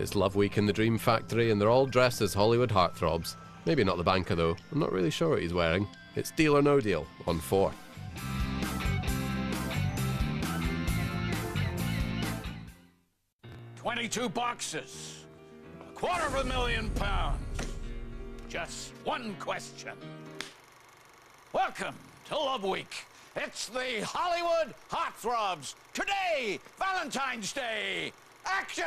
It's Love Week in the Dream Factory and they're all dressed as Hollywood heartthrobs. Maybe not the banker though, I'm not really sure what he's wearing. It's Deal or No Deal on 4. $22 boxes, £250,000. Just one question. Welcome to Love Week. It's the Hollywood Heartthrobs. Today, Valentine's Day. Action!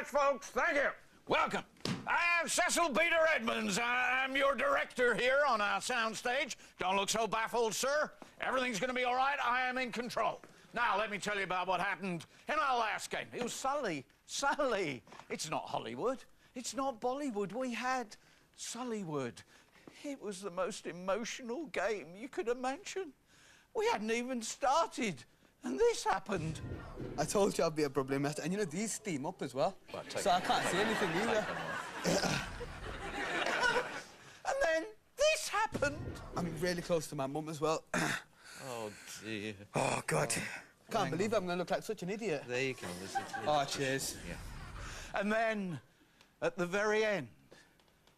Folks, thank you. Welcome. I am Cecil Peter Edmonds. I'm your director here on our soundstage. Don't look so baffled, sir. Everything's going to be all right. I am in control. Now, let me tell you about what happened in our last game. It was Sully. Sully. It's not Hollywood. It's not Bollywood. We had Sullywood. It was the most emotional game you could imagine. We hadn't even started. And this happened. I told you I'd be a problematic. And you know, these steam up as well. So I can't see anything either. And then this happened. I'm really close to my mum as well. Oh, dear. Oh, God. Can't believe I'm going to look like such an idiot. There you go. Oh, cheers. Yeah. And then, at the very end,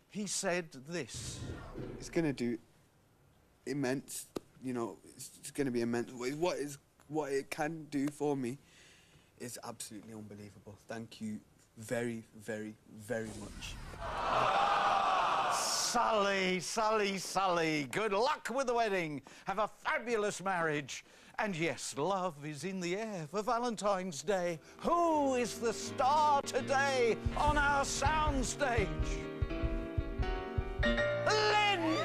he said this. It's going to do immense, you know, it's going to be immense. What it can do for me is absolutely unbelievable. Thank you very, very, very much. Sully, Sully, Sully. Good luck with the wedding. Have a fabulous marriage. And yes, love is in the air for Valentine's Day. Who is the star today on our soundstage? Lynn!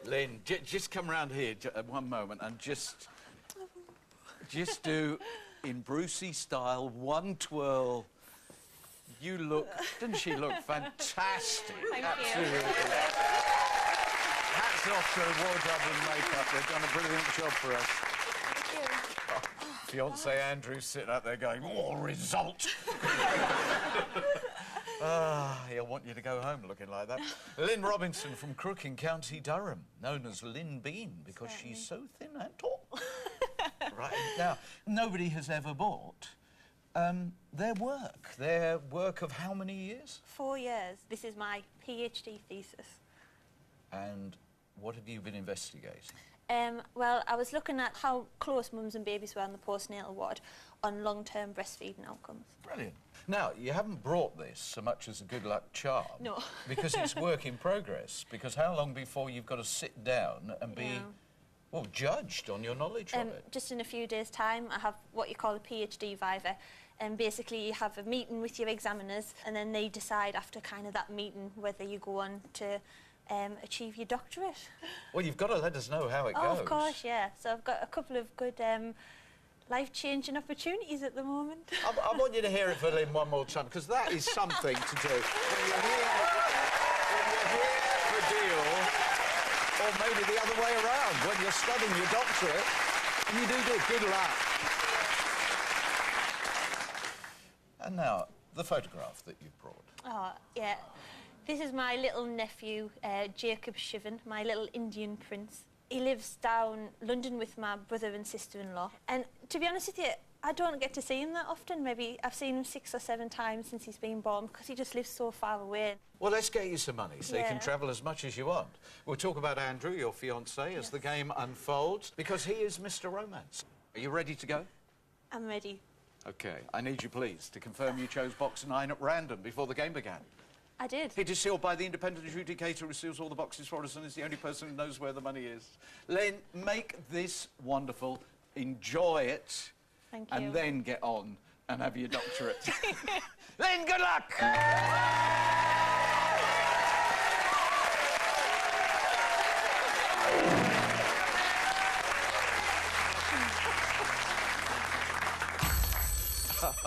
Lynn, just come round here one moment and just do, in Brucey style, one twirl. You look, doesn't she look fantastic? Thank Absolutely. you. Hats off to wardrobe and makeup. They've done a brilliant job for us. Thank you. Oh, fiancé Andrew's sitting out there going, "Oh, result." He'll want you to go home looking like that. Lynn Robinson from Crook in County Durham, known as Lynn Bean because she's so thin and tall. Right, now, nobody has ever bought their work of how many years? 4 years. This is my PhD thesis. And what have you been investigating? Well, I was looking at how close mums and babies were on the postnatal ward on long-term breastfeeding outcomes. Brilliant. Now, you haven't brought this so much as a good luck charm. No. Because it's work in progress. Because how long before you've got to sit down and be, well, judged on your knowledge of it? Just in a few days' time, I have what you call a PhD viva. And basically, you have a meeting with your examiners, and then they decide after kind of that meeting whether you go on to achieve your doctorate. Well, you've got to let us know how it goes. Oh, of course, yeah. So I've got a couple of good life-changing opportunities at the moment. I want you to hear it for Lynn one more time, because that is something to do. When you're here for deal, or maybe the other way around, when you're studying your doctorate, and you do good luck. And now, the photograph that you've brought. Oh, yeah. This is my little nephew, Jacob Shivan, my little Indian prince. He lives down London with my brother and sister-in-law. And to be honest with you, I don't get to see him that often. Maybe I've seen him 6 or 7 times since he's been born because he just lives so far away. Well, let's get you some money so you can travel as much as you want. We'll talk about Andrew, your fiancé, as the game unfolds, because he is Mr. Romance. Are you ready to go? I'm ready. OK, I need you, please, to confirm you chose box 9 at random before the game began. I did. It is sealed by the independent adjudicator who seals all the boxes for us and is the only person who knows where the money is. Lynn, make this wonderful. Enjoy it. Thank you. And then get on and have your doctorate. Lynn, good luck!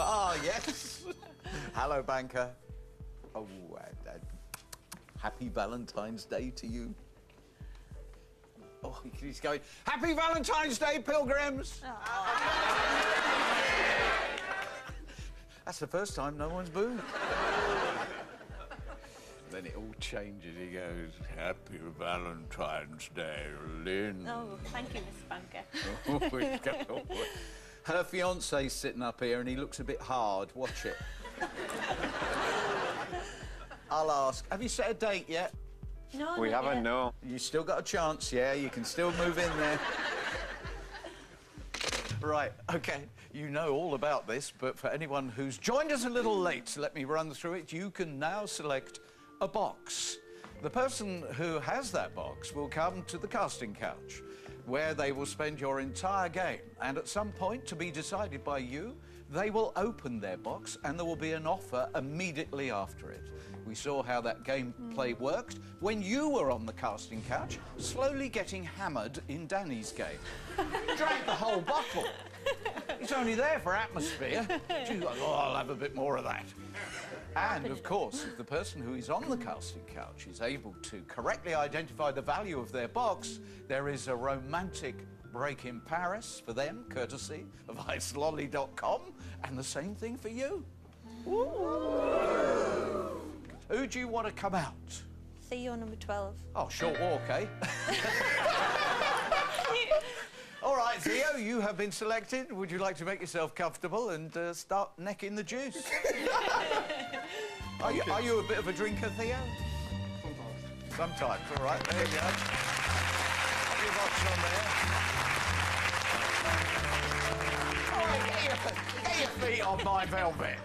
Ah, yes. Hello, banker. Oh, happy Valentine's Day to you. Oh, he's going, Happy Valentine's Day, pilgrims! That's the first time no one's booed. Then it all changes. He goes, Happy Valentine's Day, Lynn. Oh, thank you, Miss Banker. Her fiancé's sitting up here and he looks a bit hard. Watch it. I'll ask, have you set a date yet? No, We not haven't, yet. no. You still got a chance, yeah? You can still move in there. Right, OK. You know all about this, but for anyone who's joined us a little late, let me run through it. You can now select a box. The person who has that box will come to the casting couch, where they will spend your entire game. And at some point, to be decided by you, they will open their box and there will be an offer immediately after it. We saw how that gameplay worked when you were on the casting couch, slowly getting hammered in Danny's game. Drank the whole bottle. It's only there for atmosphere. She's like, oh, I'll have a bit more of that. And, of course, if the person who is on the casting couch is able to correctly identify the value of their box, there is a romantic break in Paris for them, courtesy of icelolly.com, and the same thing for you. Who do you want to come out? Theo, number 12. Oh, short walk, eh? All right, Theo, you have been selected. Would you like to make yourself comfortable and start necking the juice? Are you a bit of a drinker, Theo? Sometimes. All right, there you go. Put your box on there. All right, get your feet on my velvet.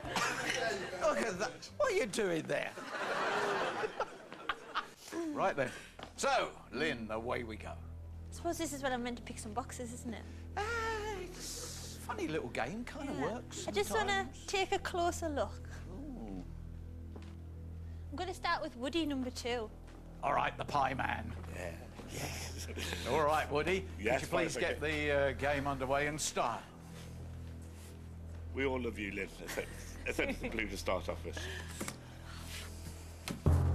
Look at that. What are you doing there? Right then. So, Lynn, away we go. I suppose this is when I'm meant to pick some boxes, isn't it? It's a funny little game, kind of works. I just want to sometimes. take a closer look. Ooh. I'm going to start with Woody, number 2. All right, the pie man. Yeah. Yes. All right, Woody. Yes, Could you please fine, get the game underway in style? We all love you, Lynn. Except the blue to start off with.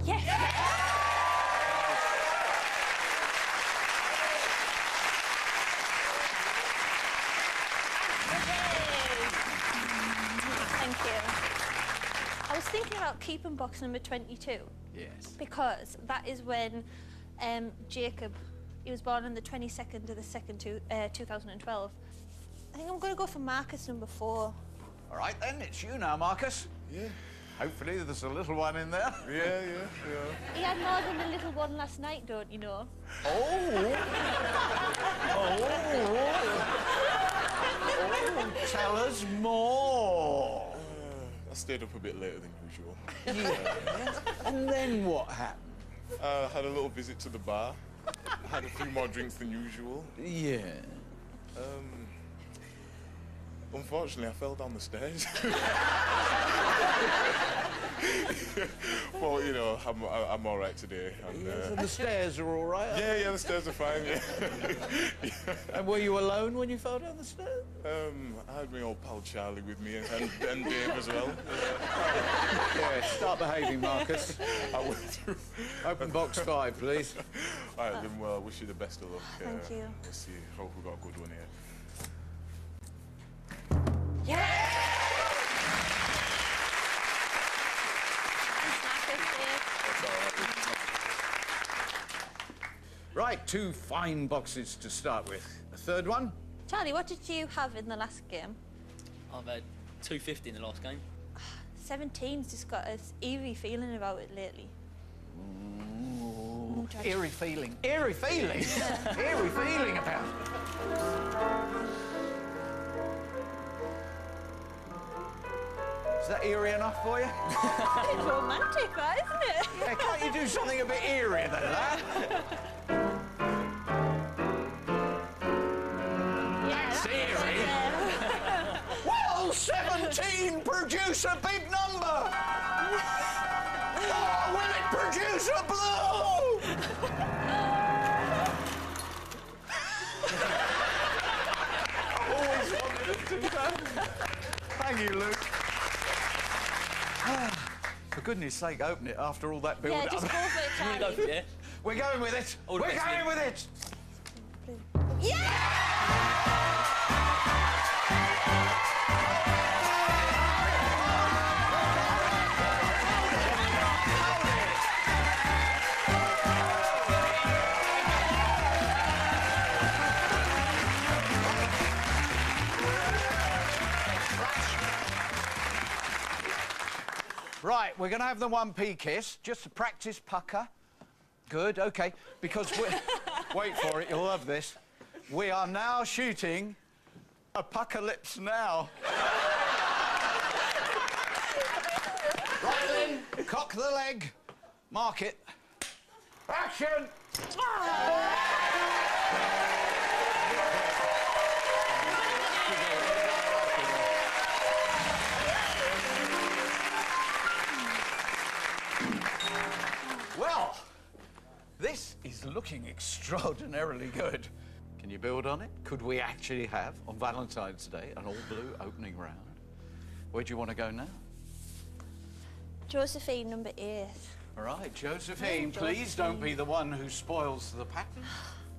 Yes! Thank you. I was thinking about keeping box number 22. Yes. Because that is when Jacob, he was born on the 22nd of the 2nd, 2012. I think I'm going to go for Marcus, number 4. All right, then, it's you now, Marcus. Yeah. Hopefully there's a little one in there. Yeah. He had more than a little one last night, don't you know? Oh, tell us more. I stayed up a bit later than usual. Yeah. And then what happened? I had a little visit to the bar. I had a few more drinks than usual. Yeah. Unfortunately, I fell down the stairs. Well, you know, I'm all right today. And the stairs are all right? Yeah, the stairs are fine, yeah. And were you alone when you fell down the stairs? I had my old pal Charlie with me and Dave as well. Yeah, start behaving, Marcus. I will do. Open box 5, please. All right, then, well, wish you the best of luck. Thank you. Let's see. Hope we got a good one here. Yes! Right, 2 fine boxes to start with. A third one? Charlie, what did you have in the last game? I've had 250 in the last game. 17's just got an eerie feeling about it lately. Eerie feeling. Eerie feeling? Eerie feeling about it. Is that eerie enough for you? It's romantic, that, isn't it? Yeah, can't you do something a bit eerier than that? That's eerie. Well, 17 produce a big number. Oh, will it produce a blue? I've always wanted to do that. Thank you, Luke. For goodness sake, open it after all that build-up. Yeah, just go for it, Can we go for it? We're going with it. All the We're best, going Lynn. with it. Right, we're going to have the 1p kiss, just to practice pucker. Good, OK, because we're... Wait for it, you'll love this. We are now shooting Apocalypse Now. Right, Lynn, cock the leg, mark it. Action! Well, this is looking extraordinarily good. Can you build on it? Could we actually have, on Valentine's Day, an all-blue opening round? Where do you want to go now? Josephine, number 8. All right, Josephine, please don't be the one who spoils the pattern.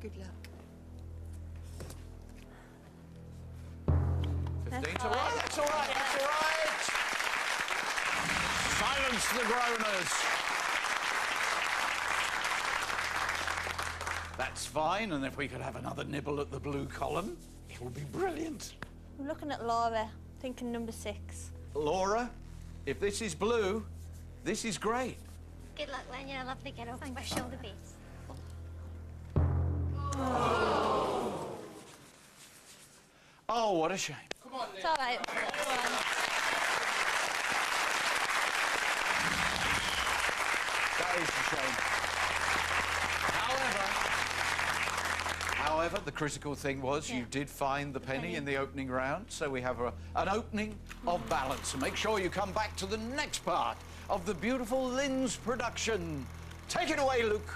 Good luck. 15's all right, that's all right, that's all right. Silence the groaners. That's fine, and if we could have another nibble at the blue column, it will be brilliant. I'm looking at Laura, thinking number 6. Laura, if this is blue, this is great. Good luck, Lynn. You're a lovely girl. Thank my shoulder beats. Oh, what a shame. It's all right. Go on. That is a shame. However, the critical thing was you did find the penny in the opening round, so we have an opening of balance. So make sure you come back to the next part of the beautiful Lynn's production. Take it away, Luke.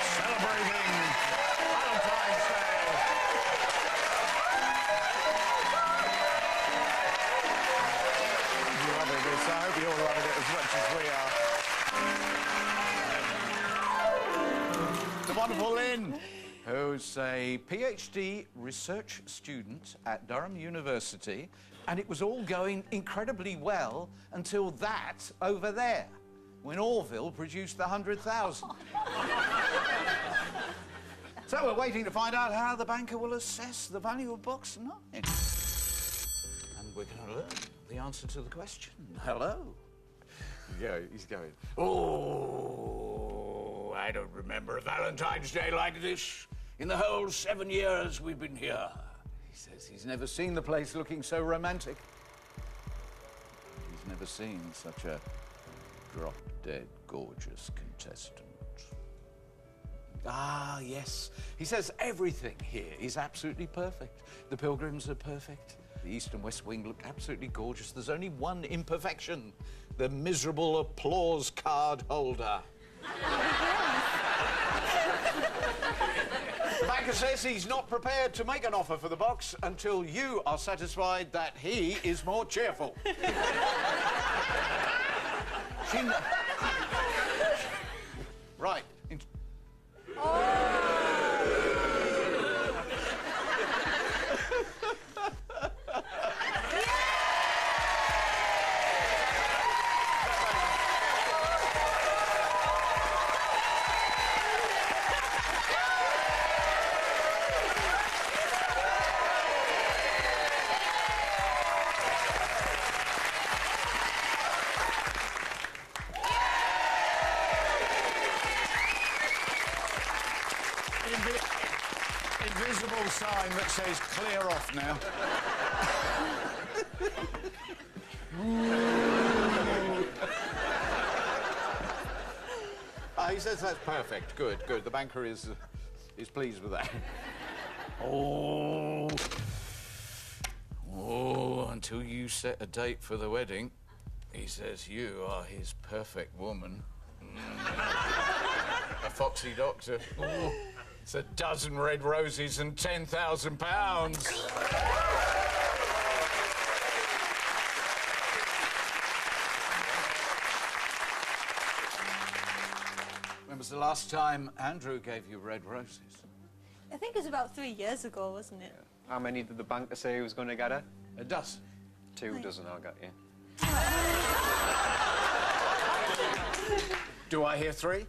Celebrating Valentine's Day. Loving this. I hope you're all loving it as much as we are. The wonderful Lynn, who's a PhD research student at Durham University, and it was all going incredibly well until that over there, when Orville produced the 100,000. So we're waiting to find out how the banker will assess the value of box 9. And we're going to learn the answer to the question. Hello. He's going. Oh, I don't remember a Valentine's Day like this in the whole 7 years we've been here. He says he's never seen the place looking so romantic. He's never seen such a drop-dead gorgeous contestant. Ah, yes. He says everything here is absolutely perfect. The pilgrims are perfect. The east and west wing look absolutely gorgeous. There's only one imperfection. The miserable applause card holder. The banker says he's not prepared to make an offer for the box until you are satisfied that he is more cheerful. Right. visible sign that says clear off now. He says that's perfect. Good, good. The banker is pleased with that. Oh, until you set a date for the wedding, he says you are his perfect woman. A foxy doctor. Oh, it's a dozen red roses and £10,000. When was the last time Andrew gave you red roses? I think it was about 3 years ago, wasn't it? How many did the banker say he was going to get her? A dozen. 2 dozen I'll get you. Do I hear 3?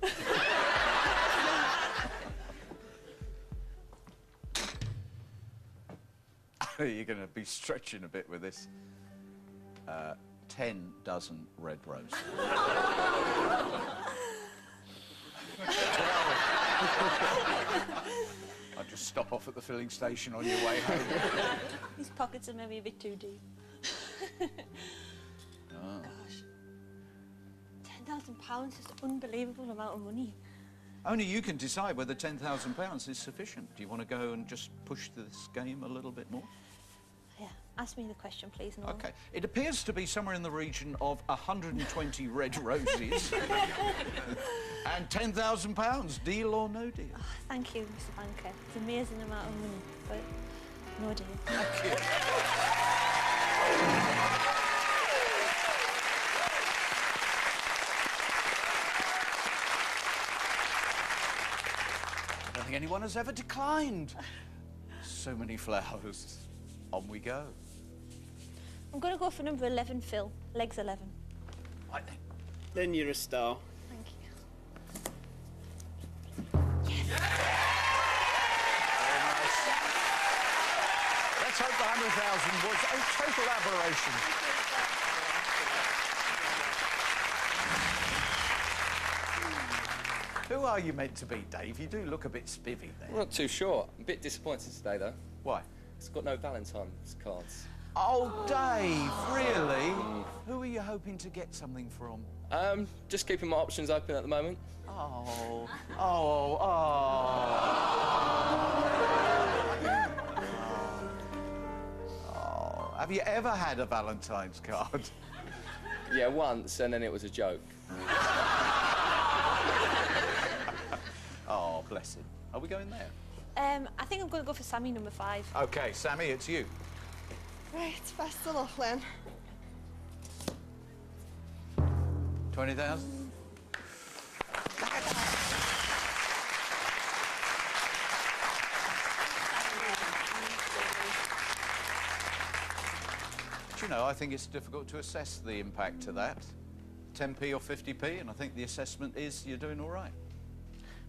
You're going to be stretching a bit with this. 10 dozen red roses. 12. I'll just stop off at the filling station on your way home. These pockets are maybe a bit too deep. Oh. Gosh. £10,000 is an unbelievable amount of money. Only you can decide whether £10,000 is sufficient. Do you want to go and just push this game a little bit more? Yeah, ask me the question, please, Noel. OK. It appears to be somewhere in the region of 120 red roses and £10,000. Deal or no deal? Oh, thank you, Mr. Banker. It's an amazing amount of money, but no deal. Thank you. I don't think anyone has ever declined. So many flowers. On we go. I'm going to go for number 11, Phil. Legs 11. Right then. Then you're a star. Thank you. Very nice. Let's hope the 100,000 was a total aberration. Who are you meant to be, Dave? You do look a bit spivvy there. I'm not too sure. I'm a bit disappointed today, though. Why? It's got no Valentine's cards. Oh, Dave, really? Who are you hoping to get something from? Just keeping my options open at the moment. Oh. Have you ever had a Valentine's card? Yeah, once, and then it was a joke. Oh, bless him. Are we going there? I think I'm going to go for Sammy, number 5. OK, Sammy, it's you. Right, best of luck, Lynn. 20,000? Do you know, I think it's difficult to assess the impact of that. 10p or 50p, and I think the assessment is you're doing all right.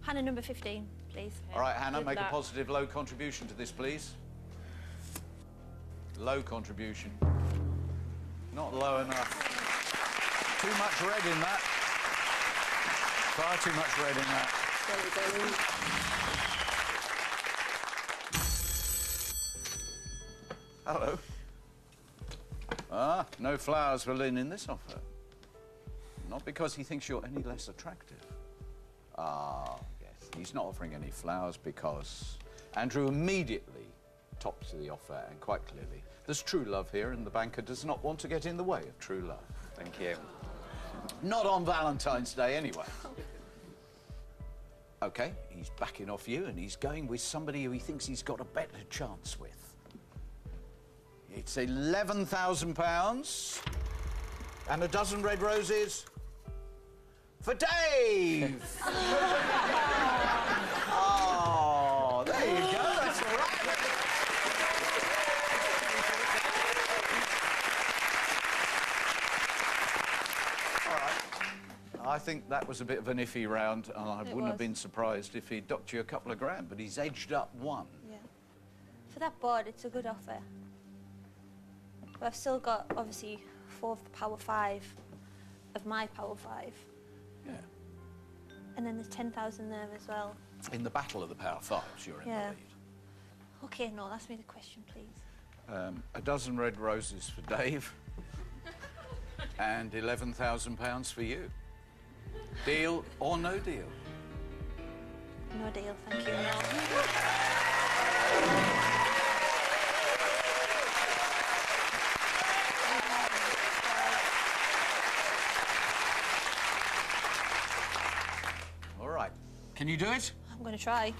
Hannah, number 15, please. All right, Hannah, Good make luck. a positive low contribution to this, please. Low contribution. Not low enough. Too much red in that. Far too much red in that. Hello. Ah, no flowers for Lynn in this offer. Not because he thinks you're any less attractive. Ah, yes. He's not offering any flowers because Andrew immediately topped the offer, and quite clearly there's true love here, and the banker does not want to get in the way of true love. Thank you. Not on Valentine's Day, anyway. OK, he's backing off you, and he's going with somebody who he thinks he's got a better chance with. It's £11,000 and a dozen red roses for Dave! Oh, there you go, that's all right. I think that was a bit of an iffy round, and I wouldn't have been surprised if he'd docked you a couple of grand, but he's edged up 1. Yeah. For that board, it's a good offer. But I've still got, obviously, 4 of the power 5 of my power 5. Yeah. And then there's 10,000 there as well. In the battle of the power 5s, you're in Yeah. the lead. OK, no, ask me the question, please. A dozen red roses for Dave and £11,000 for you. Deal or no deal? No deal, thank you. No. All right. Can you do it? I'm going to try.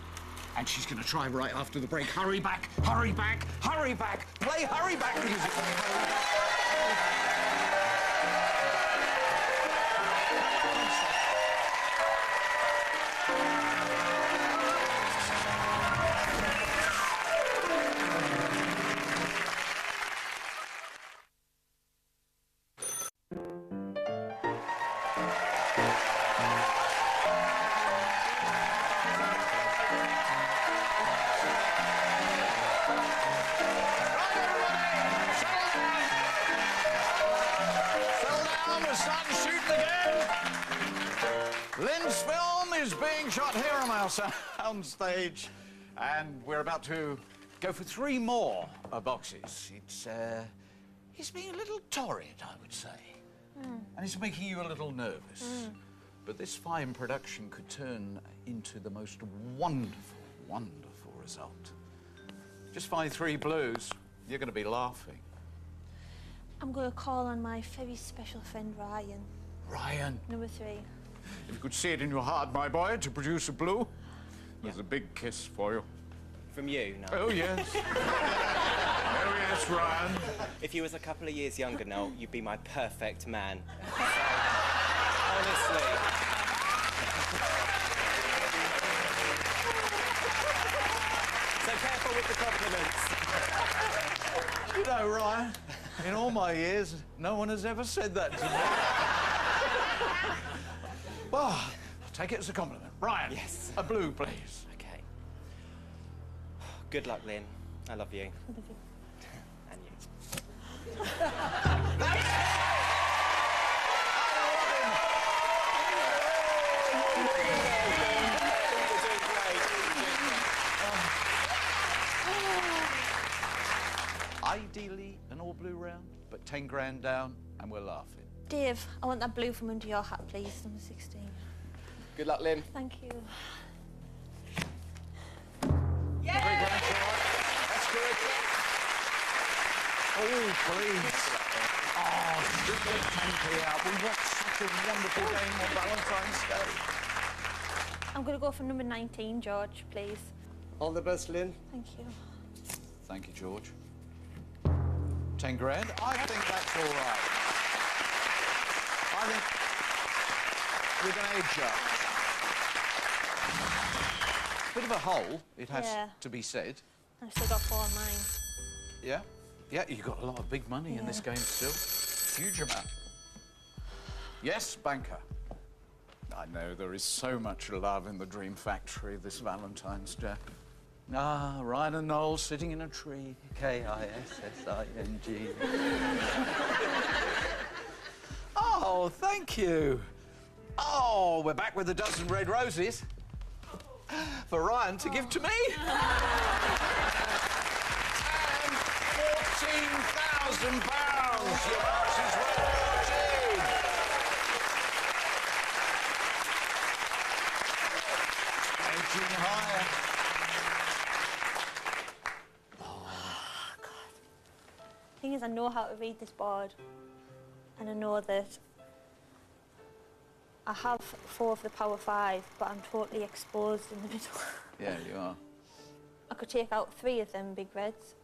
And she's going to try right after the break. Hurry back, hurry back, hurry back. Play hurry back music. Hurry back. Lynn's film is being shot here on our sound stage, and we're about to go for 3 more boxes. It's being a little torrid, I would say, and it's making you a little nervous. But this fine production could turn into the most wonderful, wonderful result. Just find 3 blues, you're going to be laughing. I'm going to call on my very special friend Ryan. Ryan. Number 3. If you could see it in your heart, my boy, to produce a blue, there's a big kiss for you. From you, no? Oh, yes. Oh, yes, Ryan. If you was a couple of years younger, Noel, you'd be my perfect man. Honestly. So careful with the compliments. You know, Ryan, in all my years, no one has ever said that to me. Well, I'll take it as a compliment. Ryan, yes. A blue, please. Okay. Good luck, Lynn. I love you. I love you. And you. Ideally, an all blue round, but 10 grand down, and we're laughing. Dave, I want that blue from under your hat, please, number 16. Good luck, Lynn. Thank you. Yeah! 3 grand, that's good. Oh, please. Oh, just get 10p out. We watched such a wonderful game on Valentine's Day. I'm going to go for number 19, George, please. All the best, Lynn. Thank you. Thank you, George. 10 grand? I think that's all right. I think we're going to edge up. Bit of a hole, it has to be said. I've still got 4 on mine. Yeah? Yeah, you've got a lot of big money in this game still. Huge amount. Yes, banker. I know there is so much love in the Dream Factory this Valentine's Day. Ah, Ryan and Noel sitting in a tree. K-I-S-S-I-N-G. Oh, thank you. Oh, we're back with a dozen red roses for Ryan to give to me. And £14,000. Your box is worth 14. Edging higher. The thing is, I know how to read this board, and I know that I have 4 of the power 5, but I'm totally exposed in the middle. Yeah, you are. I could take out 3 of them big reds,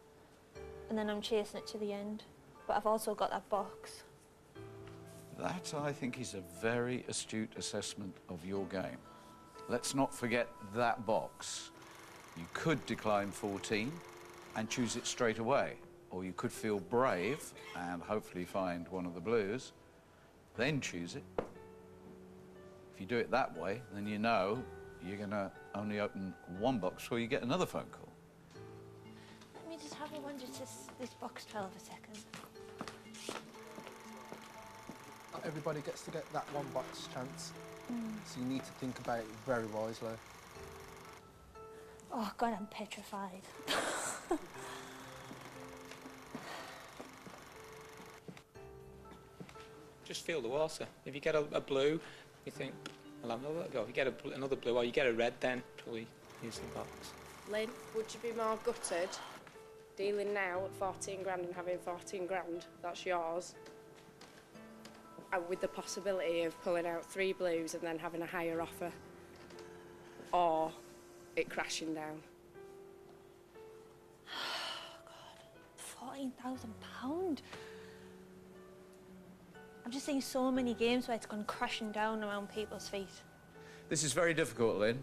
and then I'm chasing it to the end. But I've also got that box. That, I think, is a very astute assessment of your game. Let's not forget that box. You could decline 14 and choose it straight away, or you could feel brave and hopefully find one of the blues, then choose it. If you do it that way, then you know you're going to only open 1 box before you get another phone call. Let me just have a wander to this box 12 a second. Not everybody gets to get that 1 box chance, so you need to think about it very wisely. Oh, God, I'm petrified. Just feel the water. If you get a blue, you think, I'll have another go. If you get another blue, or you get a red, then probably use the box. Lynn, would you be more gutted dealing now at 14 grand and having 14 grand, that's yours, and with the possibility of pulling out 3 blues and then having a higher offer, or it crashing down? God, £14,000. I'm just seeing so many games where it's gone crashing down around people's feet. This is very difficult, Lynn.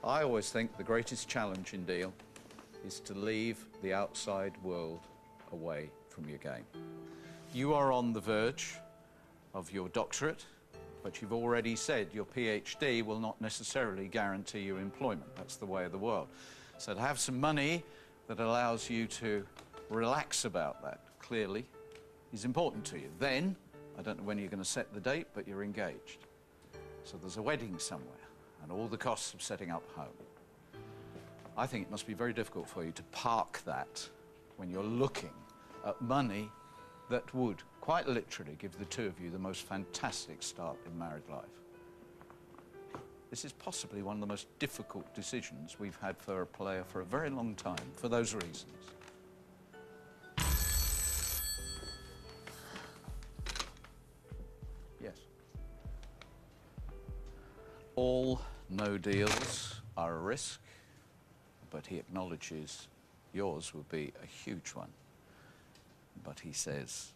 I always think the greatest challenge in deal is to leave the outside world away from your game. You are on the verge of your doctorate, but you've already said your PhD will not necessarily guarantee you employment. That's the way of the world. So to have some money that allows you to relax about that, clearly, is important to you. Then, I don't know when you're going to set the date, but you're engaged. So there's a wedding somewhere, and all the costs of setting up home. I think it must be very difficult for you to park that when you're looking at money that would, quite literally, give the two of you the most fantastic start in married life. This is possibly one of the most difficult decisions we've had for a player for a very long time, for those reasons. Yes. All no deals are a risk, but he acknowledges yours will be a huge one. But he says,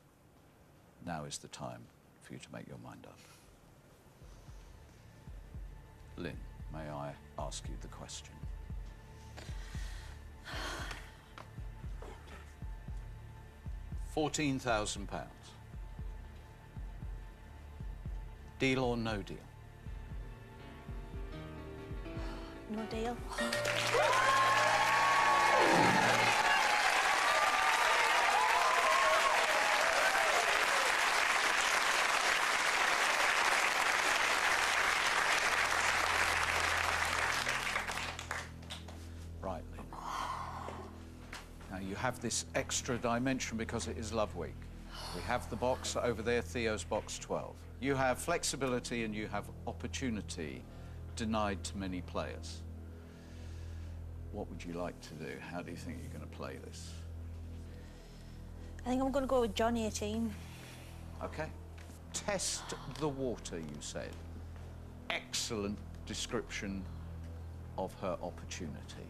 now is the time for you to make your mind up. Lynn, may I ask you the question? £14,000. Deal or no deal? No deal. Right, Lynn. Now you have this extra dimension because it is Love Week. We have the box over there, Theo's box 12. You have flexibility and you have opportunity denied to many players. What would you like to do? How do you think you're going to play this? I think I'm going to go with John 18. Okay. Test the water, you said. Excellent description of her opportunity.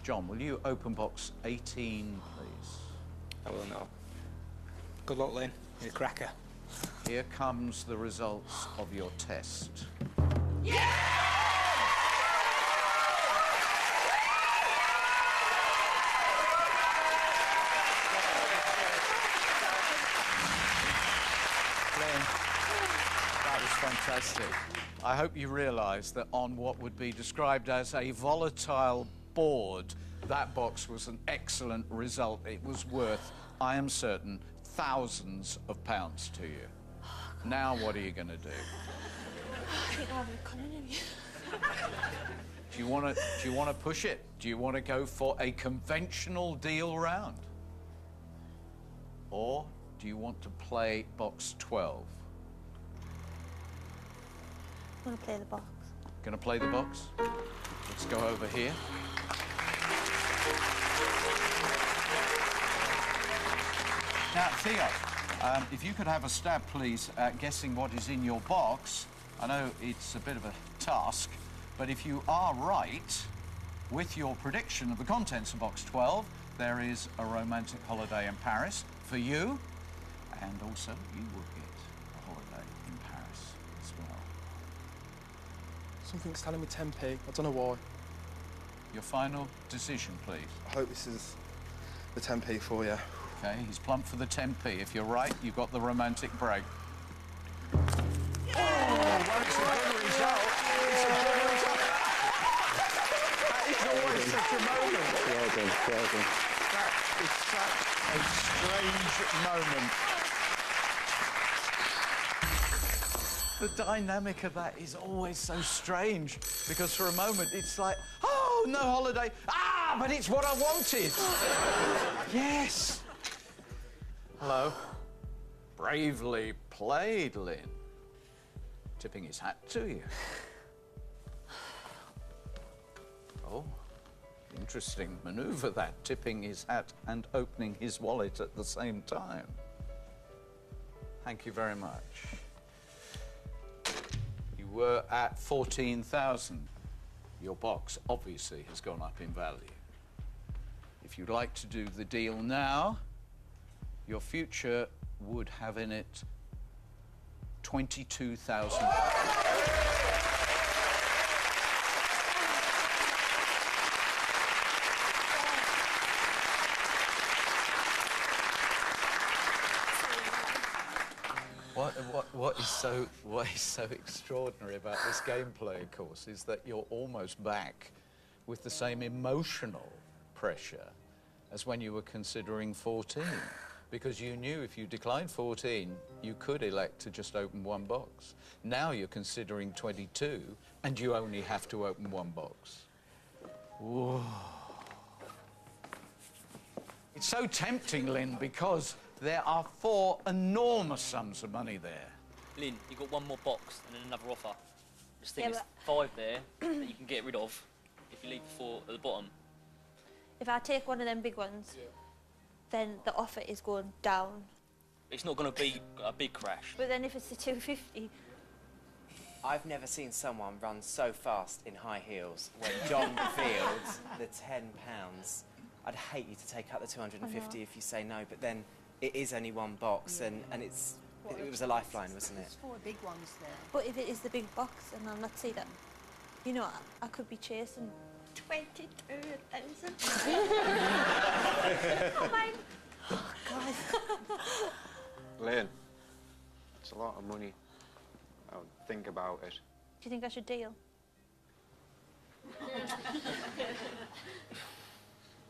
John, will you open box 18, please? I will not. Good luck, Lynn. You're a cracker. Here comes the results of your test. That was fantastic. I hope you realise that on what would be described as a volatile board, that box was an excellent result. It was worth, I am certain, thousands of pounds to you. Now what are you going to do? I think I'll have a con interview. Do you want to push it? Do you want to go for a conventional deal round? Or do you want to play box 12? I'm going to play the box. Going to play the box? Let's go over here. Now, Theo, if you could have a stab, please, at guessing what is in your box. I know it's a bit of a task, but if you are right with your prediction of the contents of box 12, there is a romantic holiday in Paris for you, and also you will get a holiday in Paris as well. Something's telling me 10p. I don't know why. Your final decision, please. I hope this is the 10p for you. Okay, he's plumped for the 10p. If you're right, you've got the romantic break. Oh, well, it's a good result. It's a good result. That is always such a moment. Well done, well done. That is such a strange moment. The dynamic of that is always so strange, because for a moment it's like, oh, Oh, no holiday. Ah, but it's what I wanted. Yes. Hello. Bravely played, Lynn. Tipping his hat to you. Oh, interesting manoeuvre that, tipping his hat and opening his wallet at the same time. Thank you very much. You were at 14,000. Your box obviously has gone up in value. If you'd like to do the deal now, your future would have in it 22,000. What is so extraordinary about this gameplay, of course, is that you're almost back with the same emotional pressure as when you were considering 14, because you knew if you declined 14, you could elect to just open one box. Now you're considering 22, and you only have to open one box. Whoa. It's so tempting, Lynn, because there are 4 enormous sums of money there. Lynn, you've got one more box and then another offer. Just think Yeah, there's 5 there that you can get rid of if you leave the 4 at the bottom. If I take one of them big ones, then the offer is going down. It's not going to be a big crash. But then if it's the 250... I've never seen someone run so fast in high heels when John revealed the £10. I'd hate you to take out the 250 if you say no, but then it is only one box, and it was a lifeline, wasn't it? There's 4 big ones there. But if it is the big box, and I'll not see that, you know, I could be chasing 22,000. Oh my God. Lynn, it's a lot of money. I would think about it. Do you think I should deal?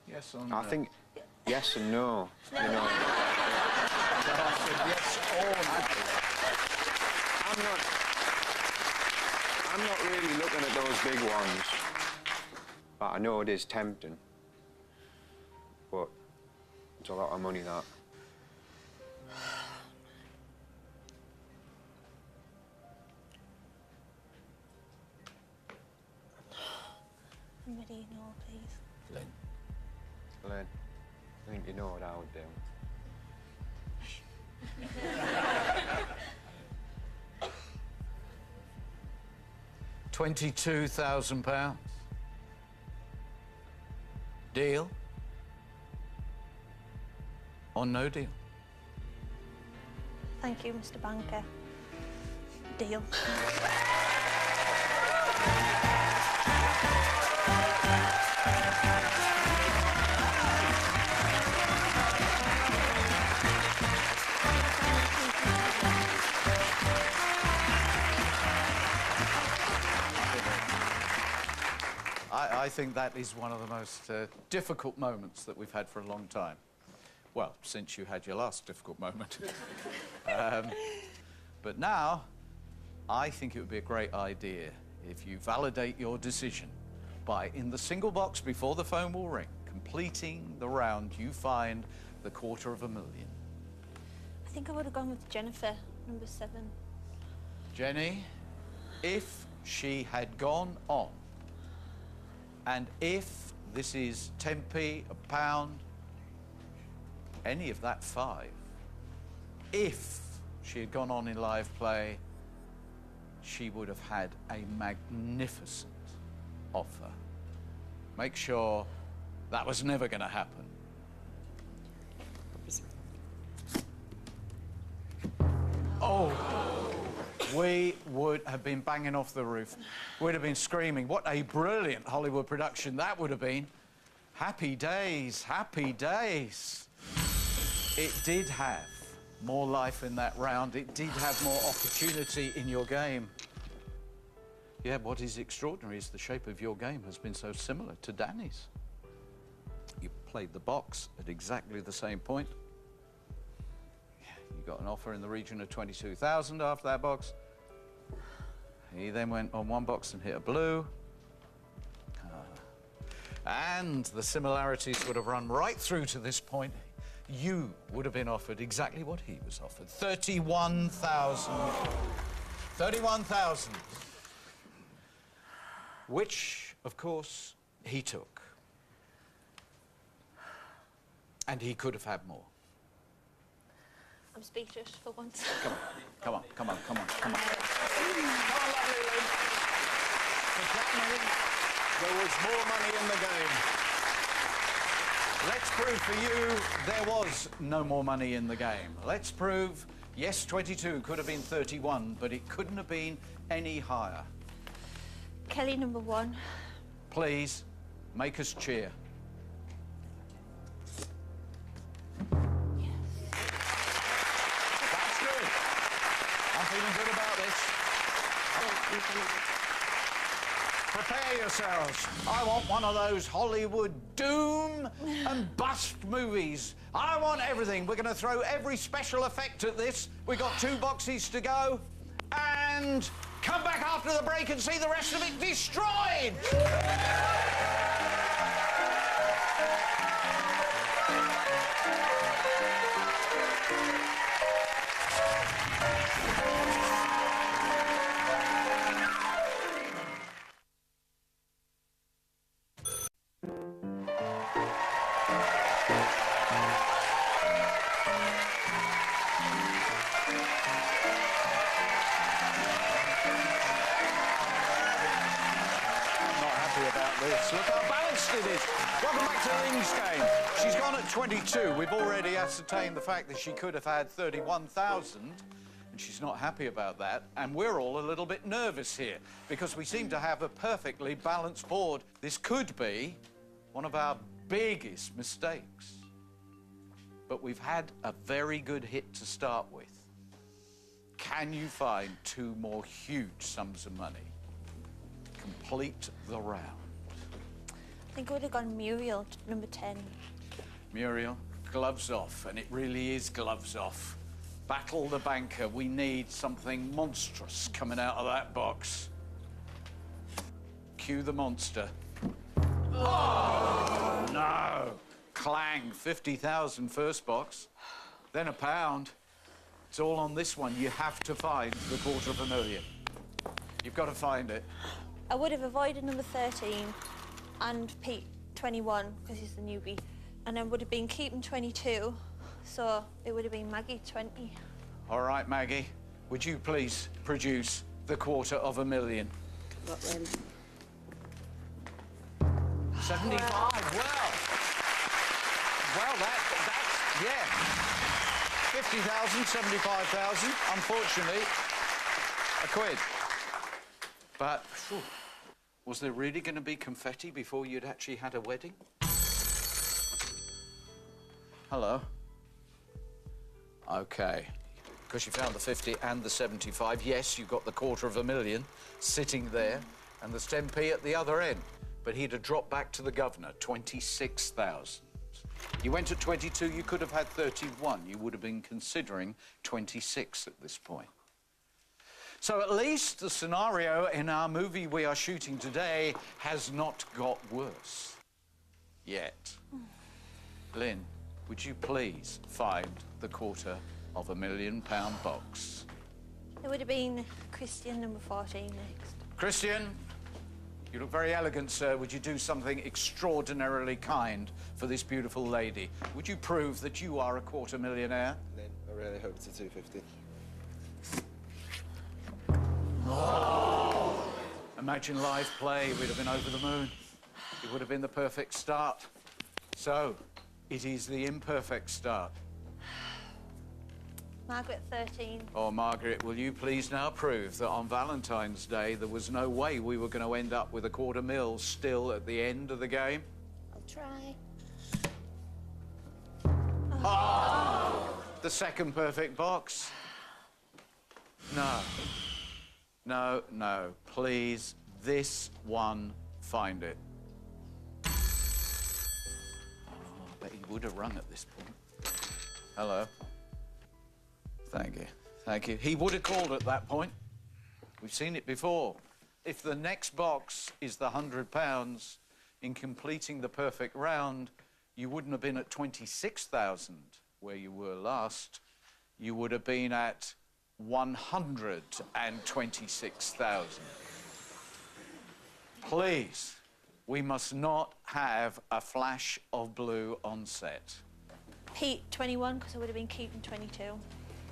Yes or no? I think yes and no. You know. Yes or no. I'm not really looking at those big ones, but I know it is tempting. But it's a lot of money, that. I'm ready, no, please. Lynn. Lynn, I think you know what I would do. £22,000. Deal? Or no deal? Thank you, Mr. Banker. Deal. I think that is one of the most difficult moments that we've had for a long time. Well, since you had your last difficult moment. But now, I think it would be a great idea if you validate your decision by, in the single box before the phone will ring, completing the round, you find the $250,000. I think I would have gone with Jennifer, number 7. Jenny, if she had gone on, and if this is 10p, a pound, any of that 5, if she had gone on in live play, she would have had a magnificent offer. Make sure that was never going to happen. Oh, we would have been banging off the roof. We'd have been screaming. What a brilliant Hollywood production that would have been. Happy days, happy days. It did have more life in that round. It did have more opportunity in your game. Yeah, what is extraordinary is the shape of your game has been so similar to Danny's. You played the box at exactly the same point. You got an offer in the region of 22,000 after that box. He then went on one box and hit a blue. and the similarities would have run right through to this point, you would have been offered exactly what he was offered. 31,000. 31,000. Which, of course, he took. And he could have had more. I'm speechless for once. Come on, come on, come on, come on, come on. Come on, lovely Lynn. For Danny, there was more money in the game. Let's prove for you there was no more money in the game. Let's prove, yes, 22 could have been 31, but it couldn't have been any higher. Kelly number 1. Please, make us cheer. That's good. I'm feeling good about this. Prepare yourselves. I want one of those Hollywood doom and bust movies. I want everything. We're going to throw every special effect at this. We've got 2 boxes to go. And come back after the break and see the rest of it destroyed. Look how balanced it is. Welcome back to Lynn's game. She's gone at 22. We've already ascertained the fact that she could have had 31,000, and she's not happy about that. And we're all a little bit nervous here because we seem to have a perfectly balanced board. This could be one of our biggest mistakes. But we've had a very good hit to start with. Can you find 2 more huge sums of money? Complete the round. I think I would have gone Muriel, number 10. Muriel, gloves off, and it really is gloves off. Battle the banker. We need something monstrous coming out of that box. Cue the monster. Oh, no. Clang, 50,000 first box, then £1. It's all on this one. You have to find the $250,000. You've got to find it. I would have avoided number 13 and Pete 21 because he's the newbie, and then would have been keeping 22, so it would have been Maggie 20. All right, Maggie, would you please produce the $250,000? Got them. 75. Well, that's yeah. 50,000, 75,000. Unfortunately, a quid. But phew, was there really going to be confetti before you'd actually had a wedding? Hello. Okay. Because you found the 50 and the 75, yes, you've got the $250,000 sitting there, and there's 10p at the other end. But he'd have dropped back to the governor, 26,000. You went at 22, you could have had 31. You would have been considering 26 at this point. So at least the scenario in our movie we are shooting today has not got worse. Yet. Lynn, would you please find the £250,000 box? It would have been Christian, number 14, next. Christian, you look very elegant, sir. Would you do something extraordinarily kind for this beautiful lady? Would you prove that you are a $250,000? Lynn, I really hope it's a 250. Oh. Imagine live play, we'd have been over the moon. It would have been the perfect start. So, it is the imperfect start. Margaret 13. Oh, Margaret, will you please now prove that on Valentine's Day there was no way we were going to end up with a $250,000 still at the end of the game? I'll try. Oh! The second perfect box. No. No, no. Please, this one, find it. Oh, I bet he would have rung at this point. Hello. Thank you. Thank you. He would have called at that point. We've seen it before. If the next box is the £100, in completing the perfect round, you wouldn't have been at 26,000 where you were last. You would have been at 126,000. Please, we must not have a flash of blue on set. Pete, 21, because I would have been keeping 22.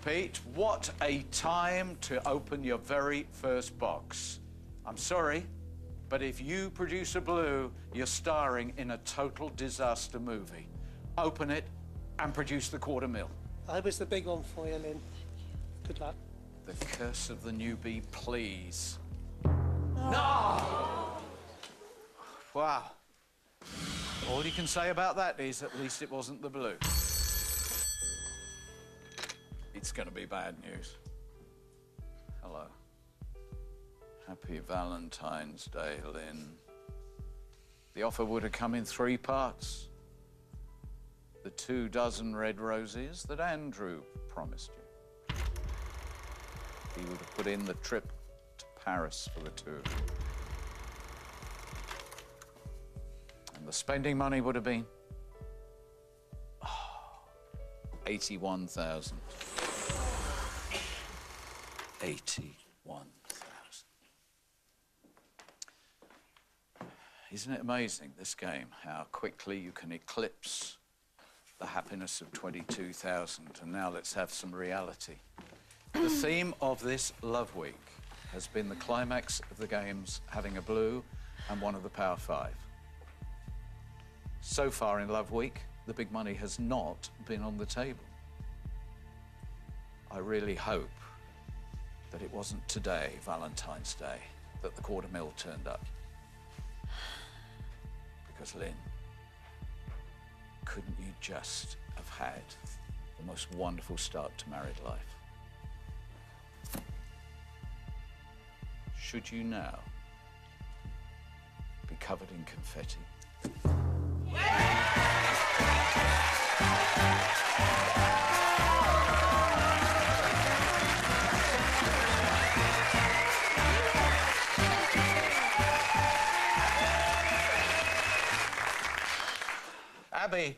Pete, what a time to open your very first box. I'm sorry, but if you produce a blue, you're starring in a total disaster movie. Open it and produce the $250,000. I was the big one for you, Lynn. Good luck. The curse of the newbie, please. No! Wow. All you can say about that is at least it wasn't the blue. It's going to be bad news. Hello. Happy Valentine's Day, Lynn. The offer would have come in 3 parts. The 24 red roses that Andrew promised you. He would have put in the trip to Paris for the 2 of you. And the spending money would have been 81,000. 81,000. Isn't it amazing, this game, how quickly you can eclipse the happiness of 22,000? And now let's have some reality. The theme of this Love Week has been the climax of the games having a blue and one of the Power 5. So far in Love Week, the big money has not been on the table. I really hope that it wasn't today, Valentine's Day, that the $250,000 turned up. Because, Lynn, couldn't you just have had the most wonderful start to married life? Should you now be covered in confetti? Abby,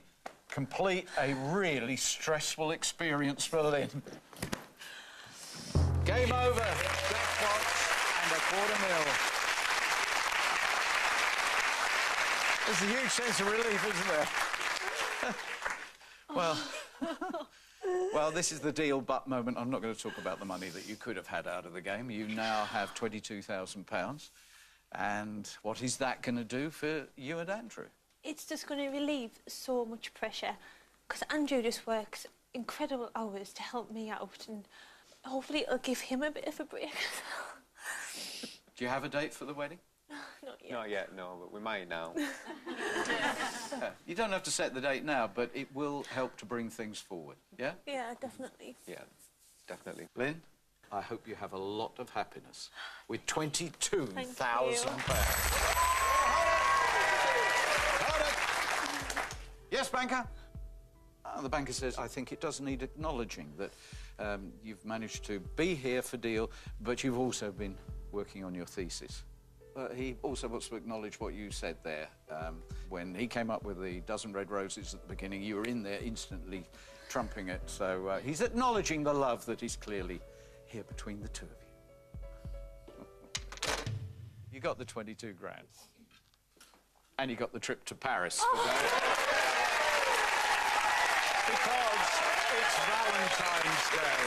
complete a really stressful experience for Lynn. Game over. Jackpot and a $250,000. There's a huge sense of relief, isn't there? Well, this is the deal but moment. I'm not going to talk about the money that you could have had out of the game. You now have £22,000. And what is that going to do for you and Andrew? It's just going to relieve so much pressure, because Andrew just works incredible hours to help me out, and hopefully it'll give him a bit of a break. Do you have a date for the wedding? Not yet. Not yet, no, but we might now. You don't have to set the date now, but it will help to bring things forward, yeah? Yeah, definitely. Yeah, definitely. Lynn, I hope you have a lot of happiness with £22,000. Yes, banker? The banker says, I think it does need acknowledging that you've managed to be here for deal, but you've also been working on your thesis. He also wants to acknowledge what you said there. When he came up with the 12 red roses at the beginning, you were in there instantly trumping it. So he's acknowledging the love that is clearly here between the 2 of you. You got the 22 grand. And you got the trip to Paris. Because it's Valentine's Day.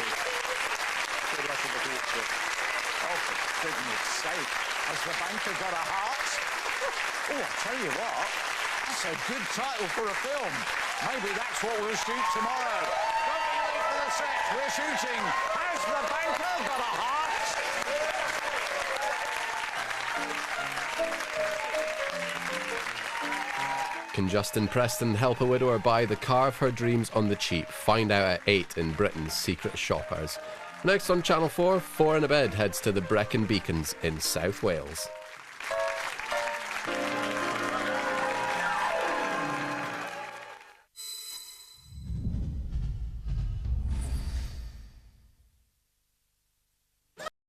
Good luck in the future. Oh, for goodness sake. Has the banker got a heart? Oh, I tell you what, that's a good title for a film. Maybe that's what we'll shoot tomorrow. Don't be late for the set. We're shooting Has the Banker Got a Heart? Can Justin Preston help a widower buy the car of her dreams on the cheap? Find out at 8 in Britain's secret shoppers. Next on Channel 4, 4 in a Bed heads to the Brecon Beacons in South Wales.